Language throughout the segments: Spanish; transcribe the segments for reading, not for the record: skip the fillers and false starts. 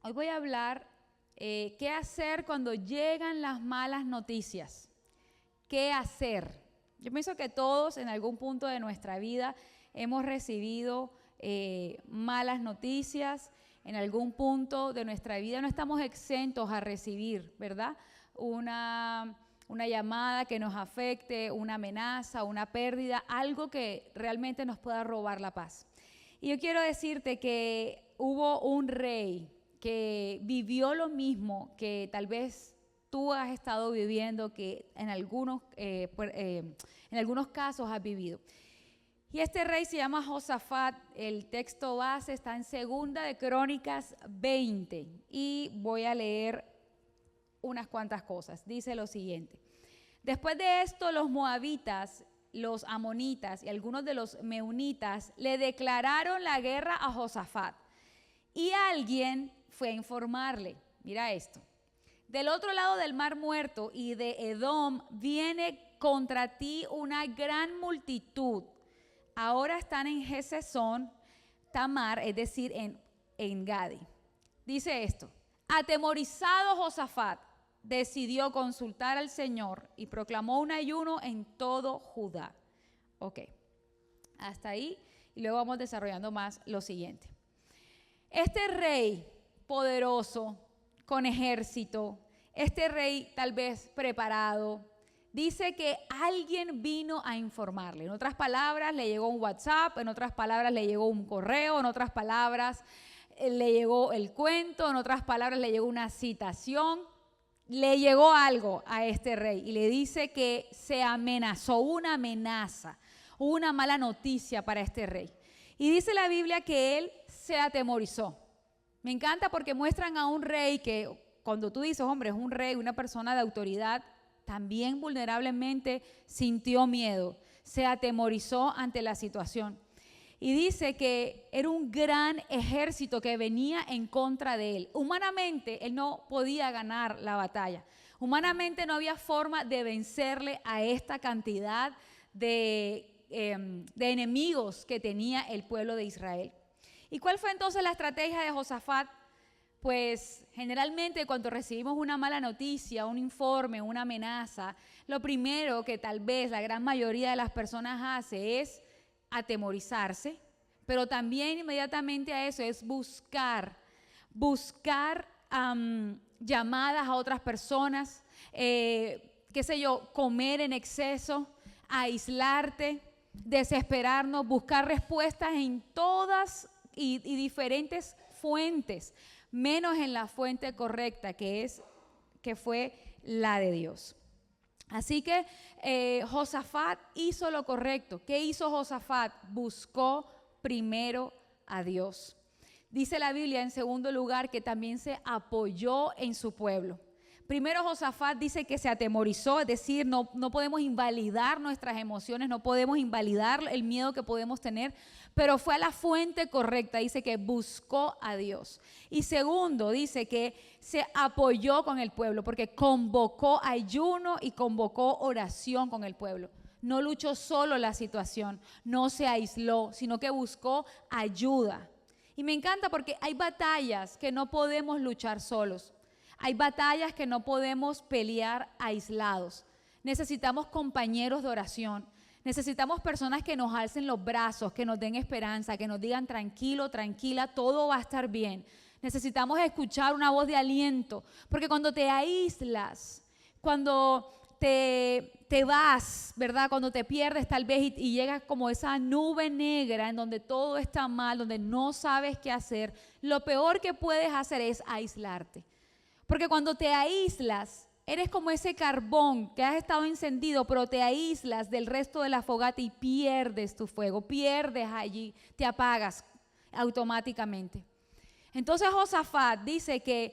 Hoy voy a hablar qué hacer cuando llegan las malas noticias. ¿Qué hacer? Yo pienso que todos en algún punto de nuestra vida hemos recibido malas noticias. En algún punto de nuestra vida no estamos exentos a recibir, ¿verdad? Una llamada que nos afecte, una amenaza, una pérdida, algo que realmente nos pueda robar la paz. Y yo quiero decirte que hubo un rey que vivió lo mismo que tal vez tú has estado viviendo, que en algunos casos has vivido. Y este rey se llama Josafat. El texto base está en 2 de Crónicas 20 y voy a leer unas cuantas cosas. Dice lo siguiente: después de esto, los moabitas, los amonitas y algunos de los meunitas le declararon la guerra a Josafat, y alguien fue a informarle. Mira esto: del otro lado del Mar Muerto y de Edom viene contra ti una gran multitud. Ahora están en Gesesón Tamar, es decir, en Gadi. Dice esto: atemorizado Josafat decidió consultar al Señor y proclamó un ayuno en todo Judá. Ok, hasta ahí, y luego vamos desarrollando más lo siguiente. Este rey poderoso, con ejército, este rey tal vez preparado, dice que alguien vino a informarle. En otras palabras, le llegó un WhatsApp, en otras palabras, le llegó un correo, en otras palabras, le llegó el cuento, en otras palabras, le llegó una citación. Le llegó algo a este rey y le dice que se amenazó, una amenaza, una mala noticia para este rey. Y dice la Biblia que él se atemorizó. Me encanta porque muestran a un rey que cuando tú dices, hombre, es un rey, una persona de autoridad, también vulnerablemente sintió miedo, se atemorizó ante la situación. Y dice que era un gran ejército que venía en contra de él. Humanamente, él no podía ganar la batalla. Humanamente no había forma de vencerle a esta cantidad de enemigos que tenía el pueblo de Israel. ¿Y cuál fue entonces la estrategia de Josafat? Pues generalmente cuando recibimos una mala noticia, un informe, una amenaza, lo primero que tal vez la gran mayoría de las personas hace es atemorizarse, pero también inmediatamente a eso es buscar llamadas a otras personas, comer en exceso, aislarte, desesperarnos, buscar respuestas en todas y diferentes fuentes, menos en la fuente correcta, que fue la de Dios. Así que Josafat hizo lo correcto. ¿Qué hizo Josafat? Buscó primero a Dios. Dice la Biblia en segundo lugar que también se apoyó en su pueblo. Primero Josafat dice que se atemorizó, es decir, no podemos invalidar nuestras emociones, no podemos invalidar el miedo que podemos tener, pero fue a la fuente correcta, dice que buscó a Dios. Y segundo, dice que se apoyó con el pueblo, porque convocó ayuno y convocó oración con el pueblo. No luchó solo la situación, no se aisló, sino que buscó ayuda. Y me encanta porque hay batallas que no podemos luchar solos. Hay batallas que no podemos pelear aislados. Necesitamos compañeros de oración. Necesitamos personas que nos alcen los brazos, que nos den esperanza, que nos digan tranquilo, tranquila, todo va a estar bien. Necesitamos escuchar una voz de aliento, porque cuando te aíslas, cuando te vas, ¿verdad? Cuando te pierdes tal vez y llegas como esa nube negra en donde todo está mal, donde no sabes qué hacer, lo peor que puedes hacer es aislarte. Porque cuando te aíslas, eres como ese carbón que has estado encendido, pero te aíslas del resto de la fogata y pierdes tu fuego, pierdes allí, te apagas automáticamente. Entonces Josafat dice que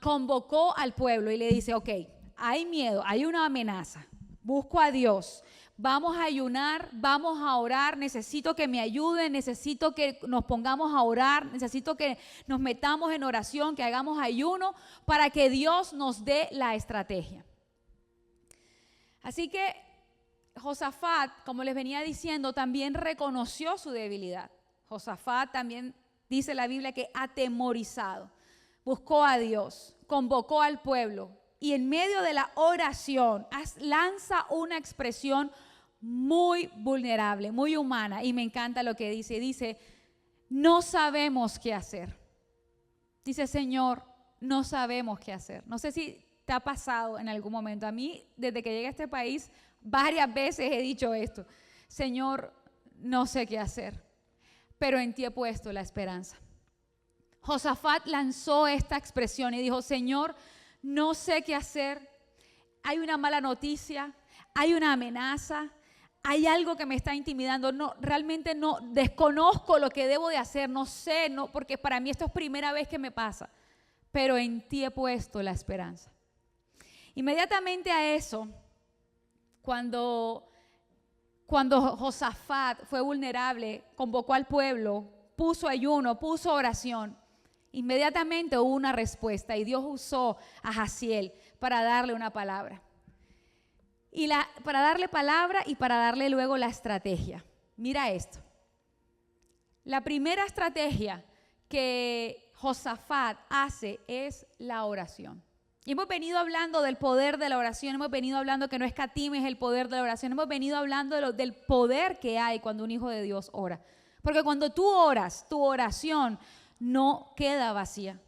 convocó al pueblo y le dice, ok, hay miedo, hay una amenaza, busco a Dios. Vamos a ayunar, vamos a orar, necesito que me ayuden, necesito que nos pongamos a orar, necesito que nos metamos en oración, que hagamos ayuno para que Dios nos dé la estrategia. Así que Josafat, como les venía diciendo, también reconoció su debilidad. Josafat también dice la Biblia que atemorizado. buscó a Dios, convocó al pueblo y en medio de la oración lanza una expresión muy vulnerable, muy humana, y me encanta lo que dice. Dice, no sabemos qué hacer. Dice, Señor, no sabemos qué hacer. No sé si te ha pasado en algún momento. A mí, desde que llegué a este país, varias veces he dicho esto. Señor, no sé qué hacer, pero en ti he puesto la esperanza. Josafat lanzó esta expresión y dijo, Señor, no sé qué hacer. Hay una mala noticia, hay una amenaza, hay algo que me está intimidando. No, realmente no, desconozco lo que debo de hacer, no sé, no, porque para mí esto es primera vez que me pasa, pero en ti he puesto la esperanza. Inmediatamente a eso, cuando Josafat fue vulnerable, convocó al pueblo, puso ayuno, puso oración, inmediatamente hubo una respuesta y Dios usó a Jaziel para darle una palabra. Para darle palabra y para darle luego la estrategia. Mira esto. La primera estrategia que Josafat hace es la oración. Y hemos venido hablando del poder de la oración, hemos venido hablando que no escatimes el poder de la oración, hemos venido hablando del poder que hay cuando un hijo de Dios ora. Porque cuando tú oras, tu oración no queda vacía.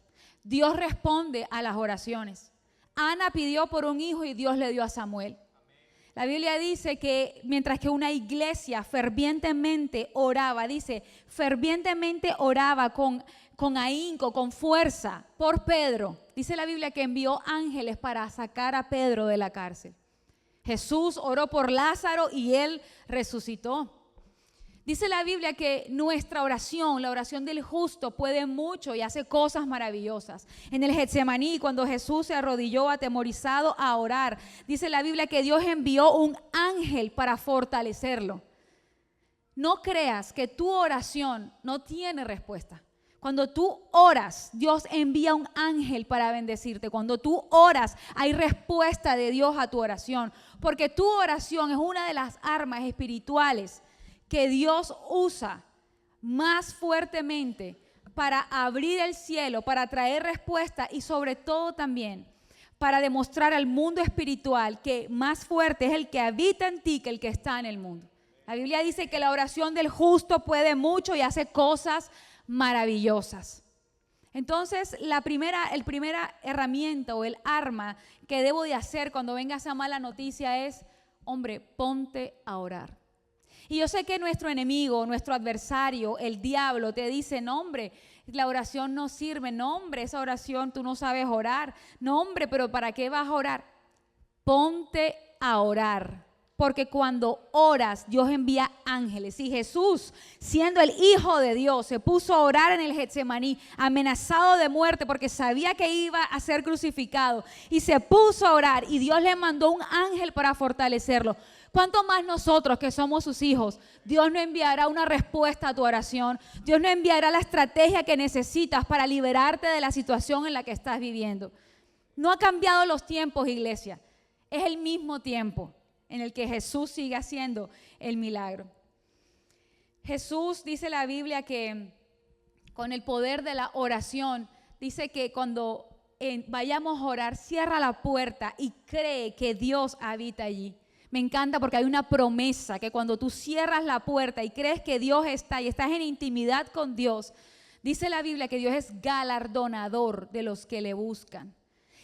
Dios responde a las oraciones. Ana pidió por un hijo y Dios le dio a Samuel. La Biblia dice que mientras que una iglesia fervientemente oraba, dice, fervientemente oraba con ahínco, con fuerza por Pedro. Dice la Biblia que envió ángeles para sacar a Pedro de la cárcel. Jesús oró por Lázaro y él resucitó. Dice la Biblia que nuestra oración, la oración del justo, puede mucho y hace cosas maravillosas. En el Getsemaní, cuando Jesús se arrodilló atemorizado a orar, dice la Biblia que Dios envió un ángel para fortalecerlo. No creas que tu oración no tiene respuesta. Cuando tú oras, Dios envía un ángel para bendecirte. Cuando tú oras, hay respuesta de Dios a tu oración. Porque tu oración es una de las armas espirituales que Dios usa más fuertemente para abrir el cielo, para traer respuesta y sobre todo también para demostrar al mundo espiritual que más fuerte es el que habita en ti que el que está en el mundo. La Biblia dice que la oración del justo puede mucho y hace cosas maravillosas. Entonces, la primera herramienta o el arma que debo de hacer cuando venga esa mala noticia es, hombre, ponte a orar. Y yo sé que nuestro enemigo, nuestro adversario, el diablo, te dice, no hombre, la oración no sirve, no hombre, esa oración tú no sabes orar, no hombre, pero ¿para qué vas a orar? Ponte a orar, porque cuando oras, Dios envía ángeles. Y Jesús, siendo el Hijo de Dios, se puso a orar en el Getsemaní, amenazado de muerte porque sabía que iba a ser crucificado, y se puso a orar y Dios le mandó un ángel para fortalecerlo. ¿Cuánto más nosotros que somos sus hijos? Dios no enviará una respuesta a tu oración. Dios no enviará la estrategia que necesitas para liberarte de la situación en la que estás viviendo. No ha cambiado los tiempos, iglesia. Es el mismo tiempo en el que Jesús sigue haciendo el milagro. Jesús, dice la Biblia, que con el poder de la oración, dice que cuando vayamos a orar, cierra la puerta y cree que Dios habita allí. Me encanta porque hay una promesa que cuando tú cierras la puerta y crees que Dios está y estás en intimidad con Dios, dice la Biblia que Dios es galardonador de los que le buscan.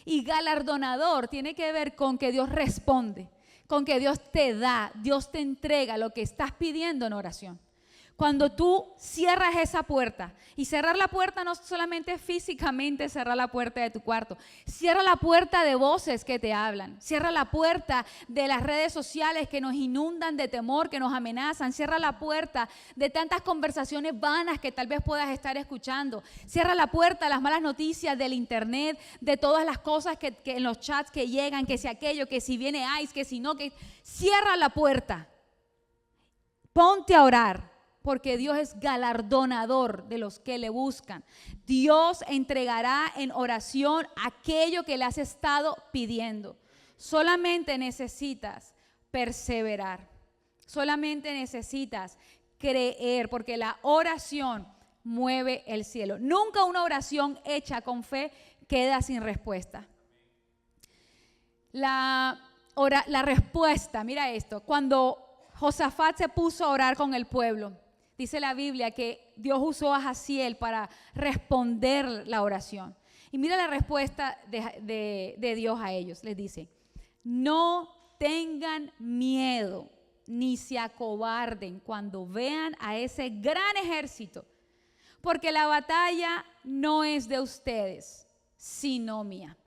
Y galardonador tiene que ver con que Dios responde, con que Dios te da, Dios te entrega lo que estás pidiendo en oración. Cuando tú cierras esa puerta, y cerrar la puerta no solamente físicamente cerrar la puerta de tu cuarto, cierra la puerta de voces que te hablan, cierra la puerta de las redes sociales que nos inundan de temor, que nos amenazan, cierra la puerta de tantas conversaciones vanas que tal vez puedas estar escuchando, cierra la puerta a las malas noticias del internet, de todas las cosas que en los chats que llegan, que si aquello, que si viene ICE, que si no, que cierra la puerta, ponte a orar. Porque Dios es galardonador de los que le buscan. Dios entregará en oración aquello que le has estado pidiendo. Solamente necesitas perseverar. Solamente necesitas creer, porque la oración mueve el cielo. Nunca una oración hecha con fe queda sin respuesta. La respuesta, mira esto, cuando Josafat se puso a orar con el pueblo, dice la Biblia que Dios usó a Jaziel para responder la oración. Y mira la respuesta de Dios a ellos. Les dice, no tengan miedo ni se acobarden cuando vean a ese gran ejército, porque la batalla no es de ustedes, sino mía.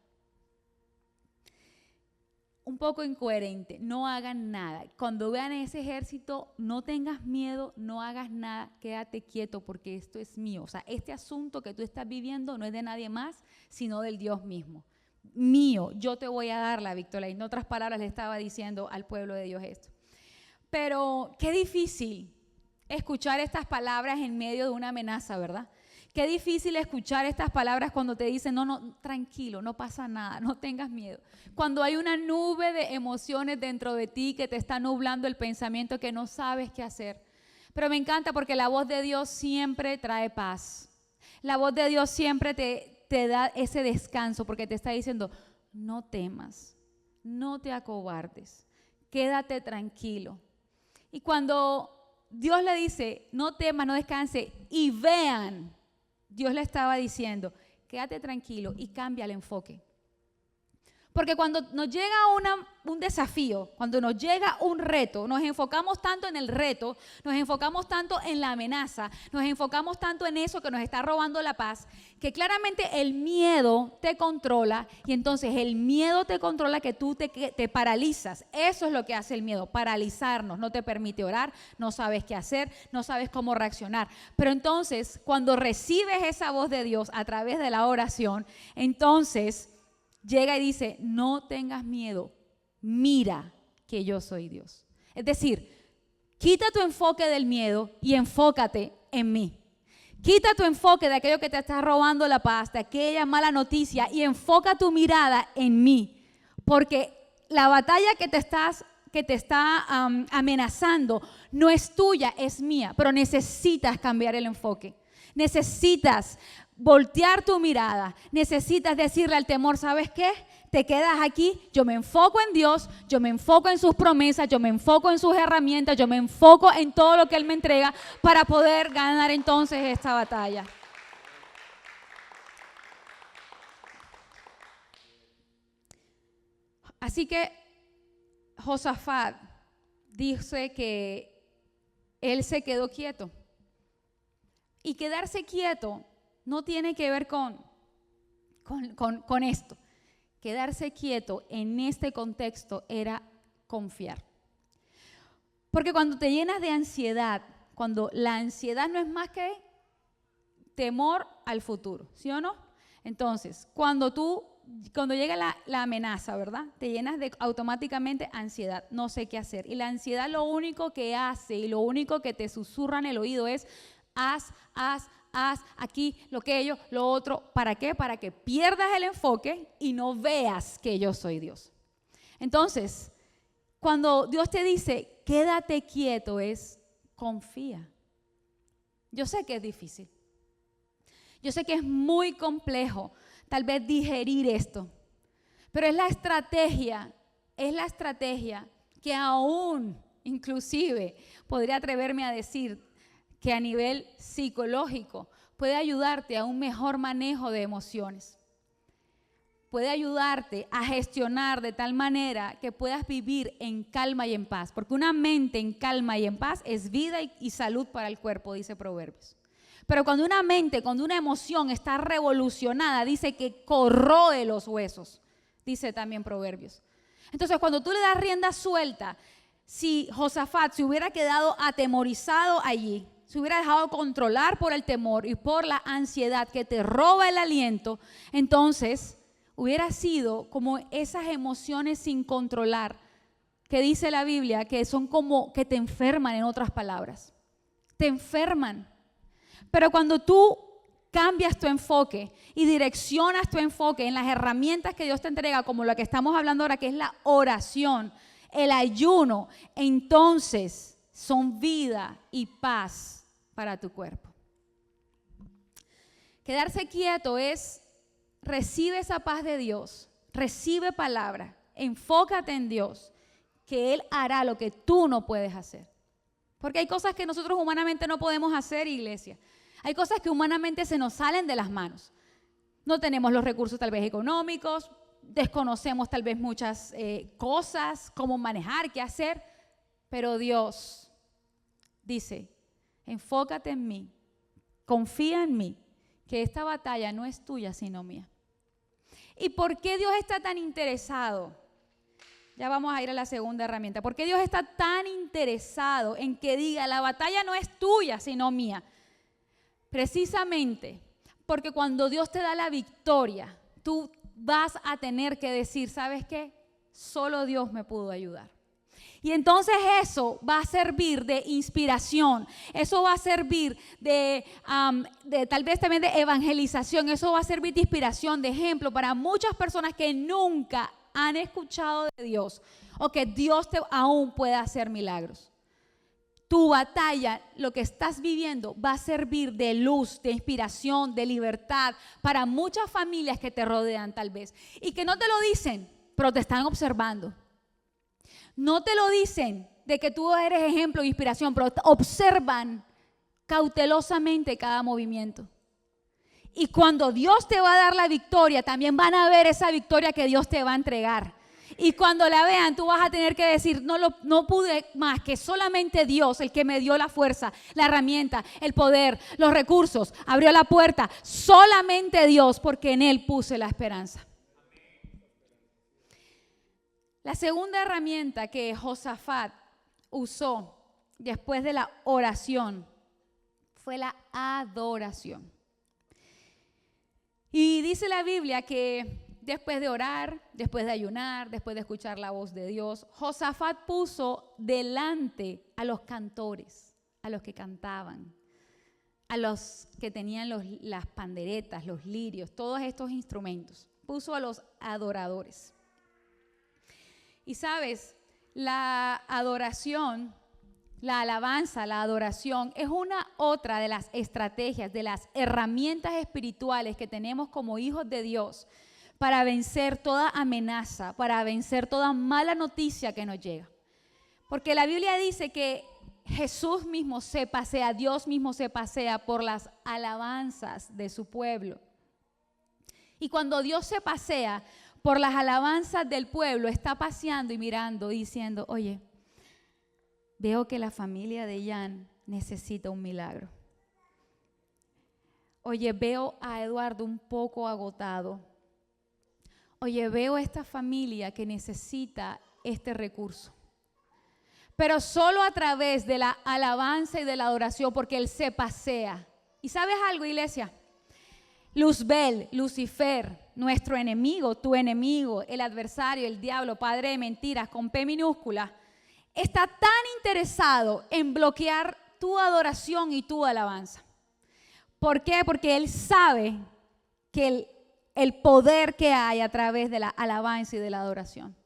Un poco incoherente, no hagan nada. Cuando vean ese ejército, no tengas miedo, no hagas nada, quédate quieto porque esto es mío. O sea, este asunto que tú estás viviendo no es de nadie más, sino del Dios mismo. Mío, yo te voy a dar la victoria. En otras palabras le estaba diciendo al pueblo de Dios esto. Pero qué difícil escuchar estas palabras en medio de una amenaza, ¿verdad? Qué difícil escuchar estas palabras cuando te dicen, no, tranquilo, no pasa nada, no tengas miedo. Cuando hay una nube de emociones dentro de ti que te está nublando el pensamiento que no sabes qué hacer. Pero me encanta porque la voz de Dios siempre trae paz. La voz de Dios siempre te da ese descanso porque te está diciendo, no temas, no te acobardes, quédate tranquilo. Y cuando Dios le dice, no temas, no descanse y vean, Dios le estaba diciendo, quédate tranquilo y cambia el enfoque. Porque cuando nos llega un desafío, cuando nos llega un reto, nos enfocamos tanto en el reto, nos enfocamos tanto en la amenaza, nos enfocamos tanto en eso que nos está robando la paz, que claramente el miedo te controla y entonces el miedo te controla que tú te paralizas. Eso es lo que hace el miedo, paralizarnos, no te permite orar, no sabes qué hacer, no sabes cómo reaccionar. Pero entonces cuando recibes esa voz de Dios a través de la oración, entonces llega y dice, no tengas miedo, mira que yo soy Dios. Es decir, quita tu enfoque del miedo y enfócate en mí. Quita tu enfoque de aquello que te está robando la paz, de aquella mala noticia y enfoca tu mirada en mí. Porque la batalla que te está amenazando no es tuya, es mía, pero necesitas cambiar el enfoque. Necesitas voltear tu mirada, necesitas decirle al temor, ¿sabes qué? Te quedas aquí, yo me enfoco en Dios, yo me enfoco en sus promesas, yo me enfoco en sus herramientas, yo me enfoco en todo lo que Él me entrega para poder ganar entonces esta batalla. Así que Josafat dice que él se quedó quieto. Y quedarse quieto no tiene que ver con esto. Quedarse quieto en este contexto era confiar. Porque cuando te llenas de ansiedad, cuando la ansiedad no es más que temor al futuro, ¿sí o no? Entonces, cuando llega la amenaza, ¿verdad? Te llenas de automáticamente ansiedad, no sé qué hacer. Y la ansiedad lo único que hace y lo único que te susurra en el oído es haz aquí lo que ellos, lo otro. ¿Para qué? Para que pierdas el enfoque y no veas que yo soy Dios. Entonces, cuando Dios te dice, quédate quieto, es confía. Yo sé que es difícil. Yo sé que es muy complejo tal vez digerir esto. Pero es la estrategia que aún, inclusive, podría atreverme a decir, que a nivel psicológico puede ayudarte a un mejor manejo de emociones. Puede ayudarte a gestionar de tal manera que puedas vivir en calma y en paz. Porque una mente en calma y en paz es vida y salud para el cuerpo, dice Proverbios. Pero cuando una emoción está revolucionada, dice que corroe los huesos, dice también Proverbios. Entonces, cuando tú le das rienda suelta, si Josafat se hubiera quedado atemorizado allí, se hubiera dejado controlar por el temor y por la ansiedad que te roba el aliento, entonces hubiera sido como esas emociones sin controlar que dice la Biblia que son como que te enferman, en otras palabras. Te enferman. Pero cuando tú cambias tu enfoque y direccionas tu enfoque en las herramientas que Dios te entrega, como lo que estamos hablando ahora, que es la oración, el ayuno, entonces son vida y paz para tu cuerpo. Quedarse quieto es, recibe esa paz de Dios, recibe palabra, enfócate en Dios, que Él hará lo que tú no puedes hacer. Porque hay cosas que nosotros humanamente no podemos hacer, iglesia. Hay cosas que humanamente se nos salen de las manos. No tenemos los recursos tal vez económicos, desconocemos tal vez muchas cosas, cómo manejar, qué hacer. Pero Dios dice, enfócate en mí, confía en mí, que esta batalla no es tuya sino mía. ¿Y por qué Dios está tan interesado? Ya vamos a ir a la segunda herramienta. ¿Por qué Dios está tan interesado en que diga, la batalla no es tuya sino mía? Precisamente porque cuando Dios te da la victoria, tú vas a tener que decir, ¿sabes qué? Solo Dios me pudo ayudar. Y entonces eso va a servir de inspiración, eso va a servir de tal vez también de evangelización, eso va a servir de inspiración, de ejemplo para muchas personas que nunca han escuchado de Dios o que Dios aún puede hacer milagros. Tu batalla, lo que estás viviendo, va a servir de luz, de inspiración, de libertad para muchas familias que te rodean tal vez y que no te lo dicen, pero te están observando. No te lo dicen de que tú eres ejemplo de inspiración, pero observan cautelosamente cada movimiento. Y cuando Dios te va a dar la victoria, también van a ver esa victoria que Dios te va a entregar. Y cuando la vean, tú vas a tener que decir, no pude más, que solamente Dios, el que me dio la fuerza, la herramienta, el poder, los recursos, abrió la puerta. Solamente Dios, porque en Él puse la esperanza. La segunda herramienta que Josafat usó después de la oración fue la adoración. Y dice la Biblia que después de orar, después de ayunar, después de escuchar la voz de Dios, Josafat puso delante a los cantores, a los que cantaban, a los que tenían las panderetas, los lirios, todos estos instrumentos. Puso a los adoradores. Y sabes, la adoración, la alabanza, la adoración es una otra de las estrategias, de las herramientas espirituales que tenemos como hijos de Dios para vencer toda amenaza, para vencer toda mala noticia que nos llega. Porque la Biblia dice que Jesús mismo se pasea, Dios mismo se pasea por las alabanzas de su pueblo. Y cuando Dios se pasea por las alabanzas del pueblo, está paseando y mirando y diciendo, oye, veo que la familia de Jan necesita un milagro. Oye, veo a Eduardo un poco agotado. Oye, veo a esta familia que necesita este recurso. Pero solo a través de la alabanza y de la adoración, porque Él se pasea. ¿Y sabes algo, iglesia? Luzbel, Lucifer, nuestro enemigo, tu enemigo, el adversario, el diablo, padre de mentiras, con P minúscula, está tan interesado en bloquear tu adoración y tu alabanza. ¿Por qué? Porque él sabe que el poder que hay a través de la alabanza y de la adoración.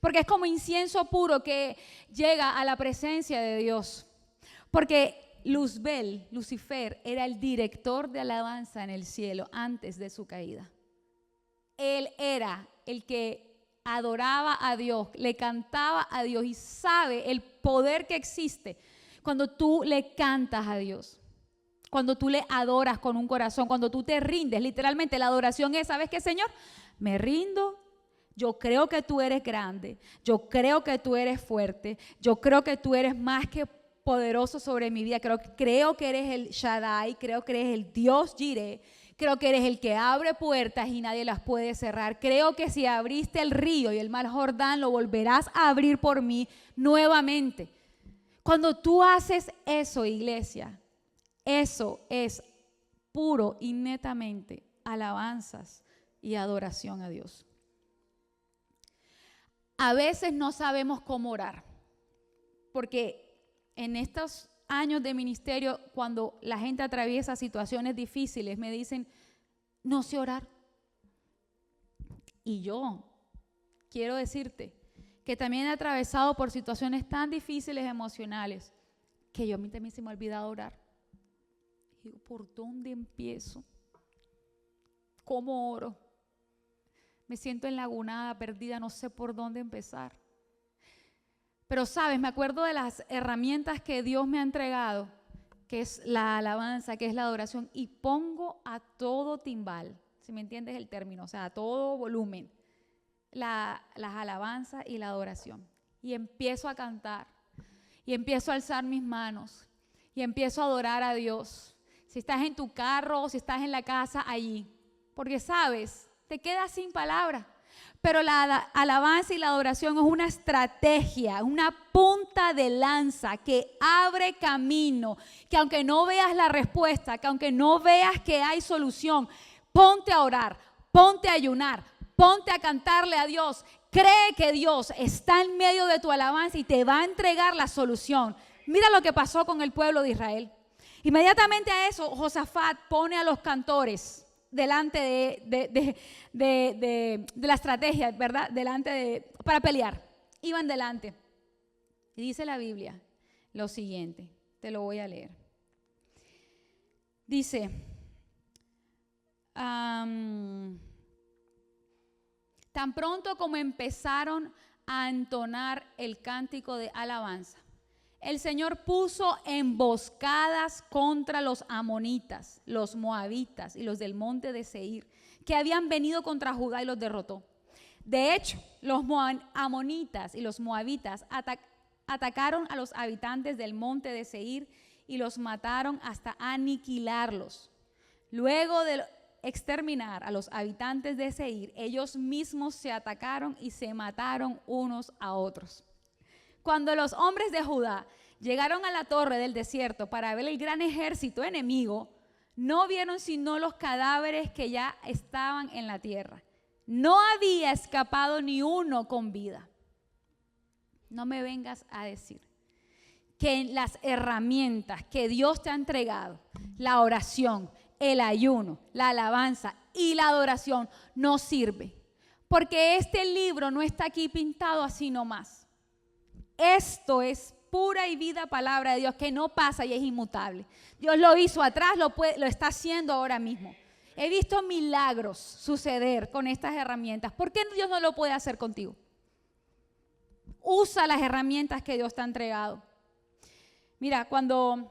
Porque es como incienso puro que llega a la presencia de Dios. Porque Luzbel, Lucifer, era el director de alabanza en el cielo antes de su caída. Él era el que adoraba a Dios, le cantaba a Dios y sabe el poder que existe cuando tú le cantas a Dios, cuando tú le adoras con un corazón, cuando tú te rindes. Literalmente la adoración es, ¿sabes qué, Señor? Me rindo. Yo creo que tú eres grande, yo creo que tú eres fuerte, yo creo que tú eres más que poderoso sobre mi vida, creo que eres el Shaddai, creo que eres el Dios Jireh, creo que eres el que abre puertas y nadie las puede cerrar, creo que si abriste el río y el mar Jordán lo volverás a abrir por mí nuevamente. Cuando tú haces eso, iglesia, eso es puro y netamente alabanzas y adoración a Dios. A veces no sabemos cómo orar, porque en estos años de ministerio, cuando la gente atraviesa situaciones difíciles, me dicen, no sé orar. Y yo quiero decirte que también he atravesado por situaciones tan difíciles emocionales, que a mí también se me ha olvidado orar. Y digo, ¿por dónde empiezo? ¿Cómo oro? Me siento enlagunada, perdida, no sé por dónde empezar. Pero sabes, me acuerdo de las herramientas que Dios me ha entregado, que es la alabanza, que es la adoración, y pongo a todo timbal, si me entiendes el término, o sea, a todo volumen, las alabanzas y la adoración. Y empiezo a cantar, y empiezo a alzar mis manos, y empiezo a adorar a Dios. Si estás en tu carro, si estás en la casa, allí. Porque sabes, te quedas sin palabras. Pero la alabanza y la adoración es una estrategia, una punta de lanza que abre camino, que aunque no veas la respuesta, que aunque no veas que hay solución, ponte a orar, ponte a ayunar, ponte a cantarle a Dios. Cree que Dios está en medio de tu alabanza y te va a entregar la solución. Mira lo que pasó con el pueblo de Israel. Inmediatamente a eso, Josafat pone a los cantores delante de la estrategia, ¿verdad? Para pelear. Iban delante. Y dice la Biblia lo siguiente, te lo voy a leer. Dice, tan pronto como empezaron a entonar el cántico de alabanza, el Señor puso emboscadas contra los amonitas, los moabitas y los del monte de Seir, que habían venido contra Judá y los derrotó. De hecho, los amonitas y los moabitas atacaron a los habitantes del monte de Seir y los mataron hasta aniquilarlos. Luego de exterminar a los habitantes de Seir, ellos mismos se atacaron y se mataron unos a otros. Cuando los hombres de Judá llegaron a la torre del desierto para ver el gran ejército enemigo, no vieron sino los cadáveres que ya estaban en la tierra. No había escapado ni uno con vida. No me vengas a decir que las herramientas que Dios te ha entregado, la oración, el ayuno, la alabanza y la adoración, no sirve. Porque este libro no está aquí pintado así nomás. Esto es pura y vida palabra de Dios que no pasa y es inmutable. Dios lo hizo atrás, lo está haciendo ahora mismo. He visto milagros suceder con estas herramientas. ¿Por qué Dios no lo puede hacer contigo? Usa las herramientas que Dios te ha entregado. Mira, cuando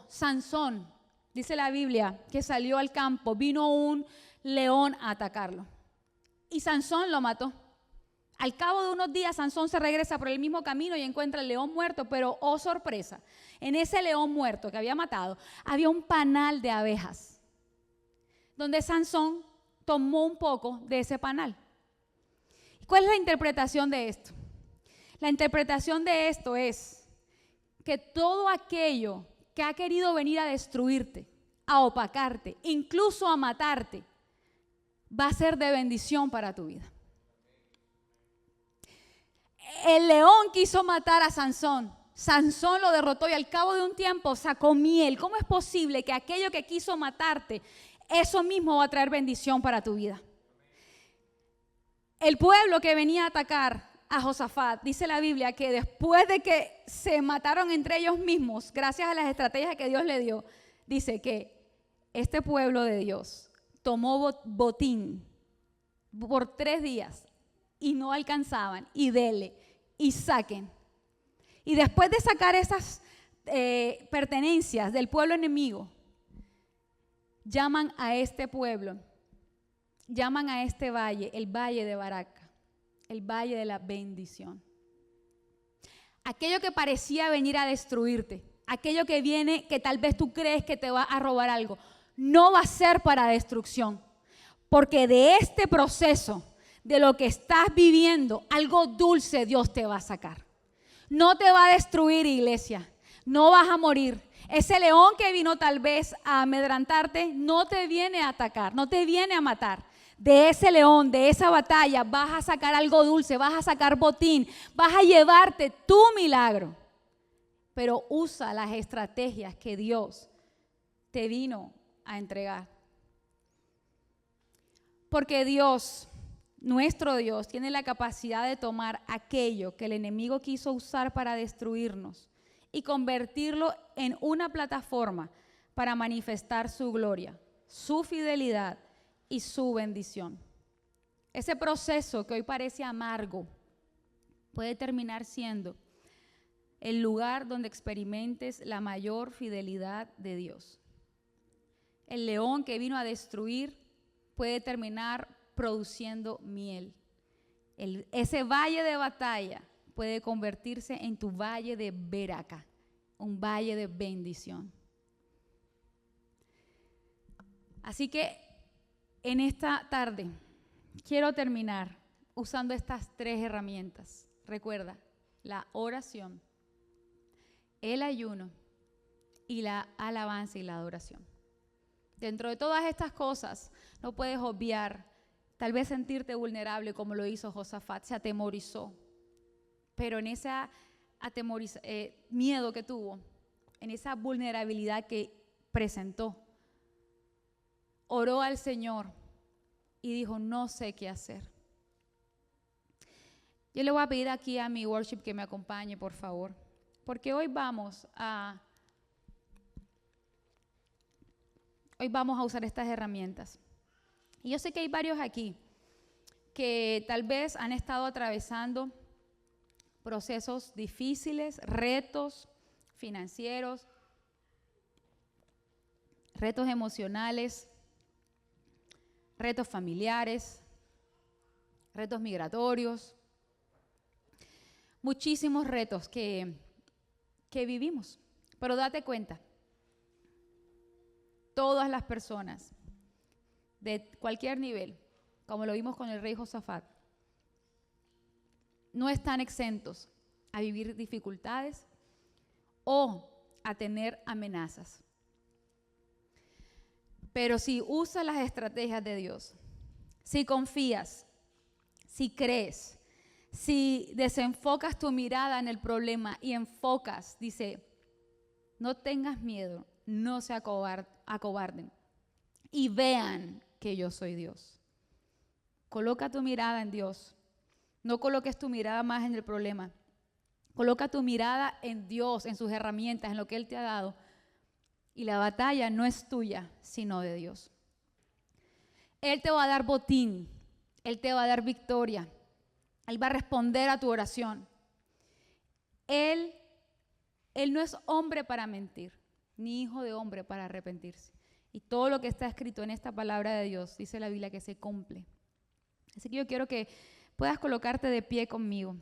Sansón, dice la Biblia, que salió al campo, vino un león a atacarlo. Y Sansón lo mató. Al cabo de unos días, Sansón se regresa por el mismo camino y encuentra el león muerto, pero oh sorpresa, en ese león muerto que había matado, había un panal de abejas, donde Sansón tomó un poco de ese panal. ¿Cuál es la interpretación de esto? La interpretación de esto es que todo aquello que ha querido venir a destruirte, a opacarte, incluso a matarte, va a ser de bendición para tu vida. El león quiso matar a Sansón. Sansón lo derrotó y al cabo de un tiempo sacó miel. ¿Cómo es posible que aquello que quiso matarte, eso mismo va a traer bendición para tu vida? El pueblo que venía a atacar a Josafat, dice la Biblia que después de que se mataron entre ellos mismos, gracias a las estrategias que Dios le dio, dice que este pueblo de Dios tomó botín por 3 días y no alcanzaban, y dele, y saquen. Y después de sacar esas pertenencias del pueblo enemigo, llaman a este pueblo, llaman a este valle, el valle de Baraca, el valle de la bendición. Aquello que parecía venir a destruirte, aquello que viene, que tal vez tú crees que te va a robar algo, no va a ser para destrucción, porque de este proceso, de lo que estás viviendo, algo dulce Dios te va a sacar. No te va a destruir, iglesia. No vas a morir. Ese león que vino tal vez a amedrentarte no te viene a atacar, no te viene a matar. De ese león, de esa batalla, vas a sacar algo dulce, vas a sacar botín, vas a llevarte tu milagro. Pero usa las estrategias que Dios te vino a entregar. Porque Dios, nuestro Dios, tiene la capacidad de tomar aquello que el enemigo quiso usar para destruirnos y convertirlo en una plataforma para manifestar su gloria, su fidelidad y su bendición. Ese proceso que hoy parece amargo puede terminar siendo el lugar donde experimentes la mayor fidelidad de Dios. El león que vino a destruir puede terminar produciendo miel. Ese valle de batalla puede convertirse en tu valle de Beraca, un valle de bendición. Así que en esta tarde quiero terminar usando estas 3 herramientas. Recuerda, la oración, el ayuno y la alabanza y la adoración. Dentro de todas estas cosas no puedes obviar tal vez sentirte vulnerable como lo hizo Josafat, se atemorizó. Pero en ese miedo que tuvo, en esa vulnerabilidad que presentó, oró al Señor y dijo, no sé qué hacer. Yo le voy a pedir aquí a mi worship que me acompañe, por favor, porque hoy vamos a usar estas herramientas. Y yo sé que hay varios aquí que tal vez han estado atravesando procesos difíciles, retos financieros, retos emocionales, retos familiares, retos migratorios, muchísimos retos que vivimos. Pero date cuenta, todas las personas de cualquier nivel, como lo vimos con el rey Josafat, no están exentos a vivir dificultades o a tener amenazas. Pero si usas las estrategias de Dios, si confías, si crees, si desenfocas tu mirada en el problema y enfocas, dice, no tengas miedo, no se acobarden y vean que yo soy Dios. Coloca tu mirada en Dios. No coloques tu mirada más en el problema. Coloca tu mirada en Dios, en sus herramientas, en lo que Él te ha dado. Y la batalla no es tuya, sino de Dios. Él te va a dar botín. Él te va a dar victoria. Él va a responder a tu oración. Él no es hombre para mentir, ni hijo de hombre para arrepentirse. Y todo lo que está escrito en esta palabra de Dios, dice la Biblia, que se cumple. Así que yo quiero que puedas colocarte de pie conmigo.